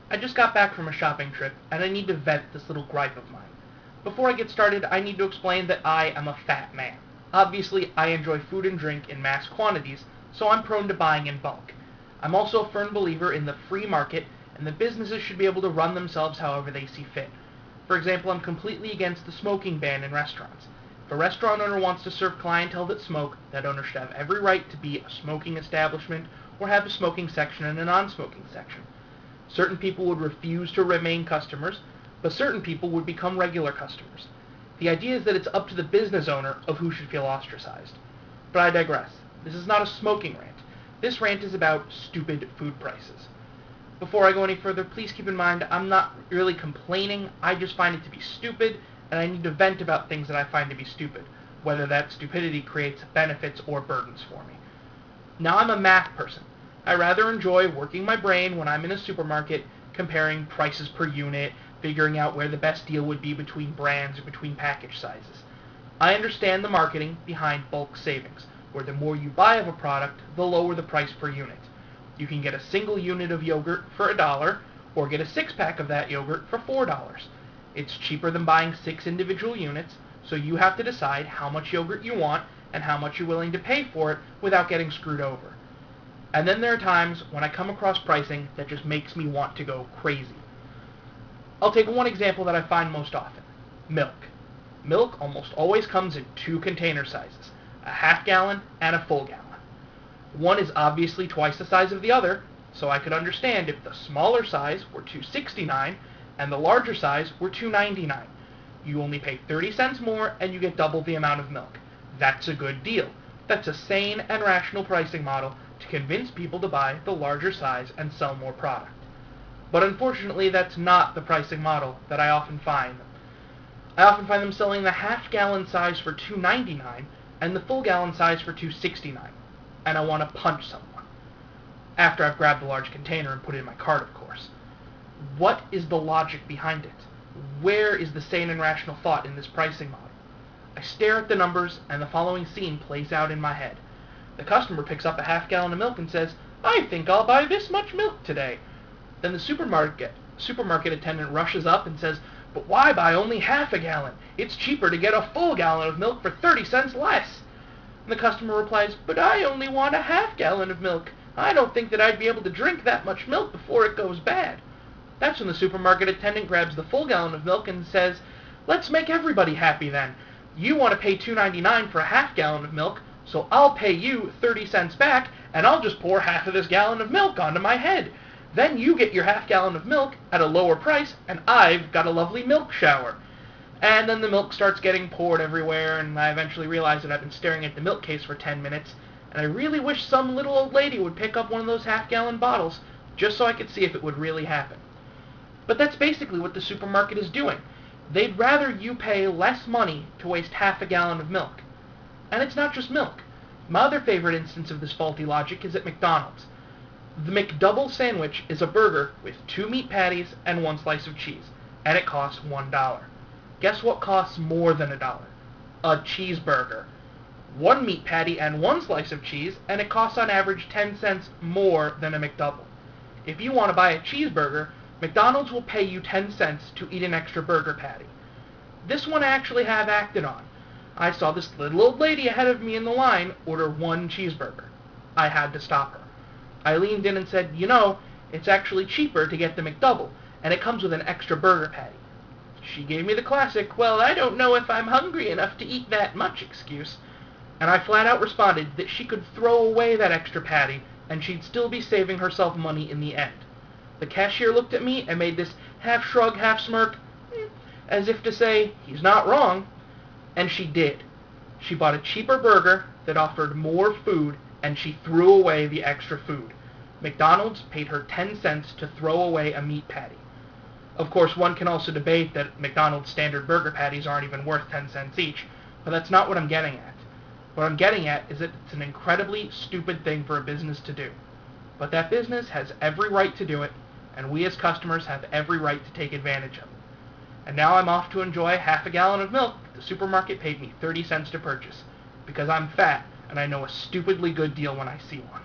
I just got back from a shopping trip, and I need to vent this little gripe of mine. Before I get started, I need to explain that I am a fat man. Obviously, I enjoy food and drink in mass quantities, so I'm prone to buying in bulk. I'm also a firm believer in the free market, and that businesses should be able to run themselves however they see fit. For example, I'm completely against the smoking ban in restaurants. If a restaurant owner wants to serve clientele that smoke, that owner should have every right to be a smoking establishment or have a smoking section and a non-smoking section. Certain people would refuse to remain customers, but certain people would become regular customers. The idea is that it's up to the business owner of who should feel ostracized. But I digress. This is not a smoking rant. This rant is about stupid food prices. Before I go any further, please keep in mind I'm not really complaining, I just find it to be stupid, and I need to vent about things that I find to be stupid, whether that stupidity creates benefits or burdens for me. Now, I'm a math person. I rather enjoy working my brain when I'm in a supermarket, comparing prices per unit, figuring out where the best deal would be between brands or between package sizes. I understand the marketing behind bulk savings, where the more you buy of a product, the lower the price per unit. You can get a single unit of yogurt for $1, or get a six-pack of that yogurt for $4. It's cheaper than buying 6 individual units, so you have to decide how much yogurt you want and how much you're willing to pay for it without getting screwed over. And then there are times when I come across pricing that just makes me want to go crazy. I'll take one example that I find most often. Milk. Milk almost always comes in 2 container sizes, a half-gallon and a full gallon. One is obviously twice the size of the other, so I could understand if the smaller size were $2.69 and the larger size were $2.99. You only pay 30 cents more and you get double the amount of milk. That's a good deal. That's a sane and rational pricing model to convince people to buy the larger size and sell more product. But unfortunately, that's not the pricing model that I often find. I often find them selling the half-gallon size for $2.99 and the full-gallon size for $2.69. And I want to punch someone. After I've grabbed the large container and put it in my cart, of course. What is the logic behind it? Where is the sane and rational thought in this pricing model? I stare at the numbers, and the following scene plays out in my head. The customer picks up a half-gallon of milk and says, "I think I'll buy this much milk today." Then the supermarket attendant rushes up and says, "But why buy only half a gallon? It's cheaper to get a full gallon of milk for 30 cents less." And the customer replies, "But I only want a half-gallon of milk. I don't think that I'd be able to drink that much milk before it goes bad." That's when the supermarket attendant grabs the full gallon of milk and says, "Let's make everybody happy then. You want to pay $2.99 for a half-gallon of milk, so I'll pay you 30 cents back, and I'll just pour half of this gallon of milk onto my head. Then you get your half-gallon of milk at a lower price, and I've got a lovely milk shower." And then the milk starts getting poured everywhere, and I eventually realize that I've been staring at the milk case for 10 minutes, and I really wish some little old lady would pick up one of those half-gallon bottles, just so I could see if it would really happen. But that's basically what the supermarket is doing. They'd rather you pay less money to waste half a gallon of milk. And it's not just milk. My other favorite instance of this faulty logic is at McDonald's. The McDouble sandwich is a burger with 2 meat patties and 1 slice of cheese, and it costs $1. Guess what costs more than $1? A cheeseburger. 1 meat patty and 1 slice of cheese, and it costs on average 10 cents more than a McDouble. If you want to buy a cheeseburger, McDonald's will pay you 10 cents to eat an extra burger patty. This one I actually have acted on. I saw this little old lady ahead of me in the line order 1 cheeseburger. I had to stop her. I leaned in and said, "You know, it's actually cheaper to get the McDouble, and it comes with an extra burger patty." She gave me the classic, "Well, I don't know if I'm hungry enough to eat that much" excuse, and I flat out responded that she could throw away that extra patty, and she'd still be saving herself money in the end. The cashier looked at me and made this half shrug, half smirk, as if to say, he's not wrong. And she did. She bought a cheaper burger that offered more food, and she threw away the extra food. McDonald's paid her 10 cents to throw away a meat patty. Of course, one can also debate that McDonald's standard burger patties aren't even worth 10 cents each, but that's not what I'm getting at. What I'm getting at is that it's an incredibly stupid thing for a business to do. But that business has every right to do it, and we as customers have every right to take advantage of it. And now I'm off to enjoy half a gallon of milk that the supermarket paid me 30 cents to purchase, because I'm fat and I know a stupidly good deal when I see one.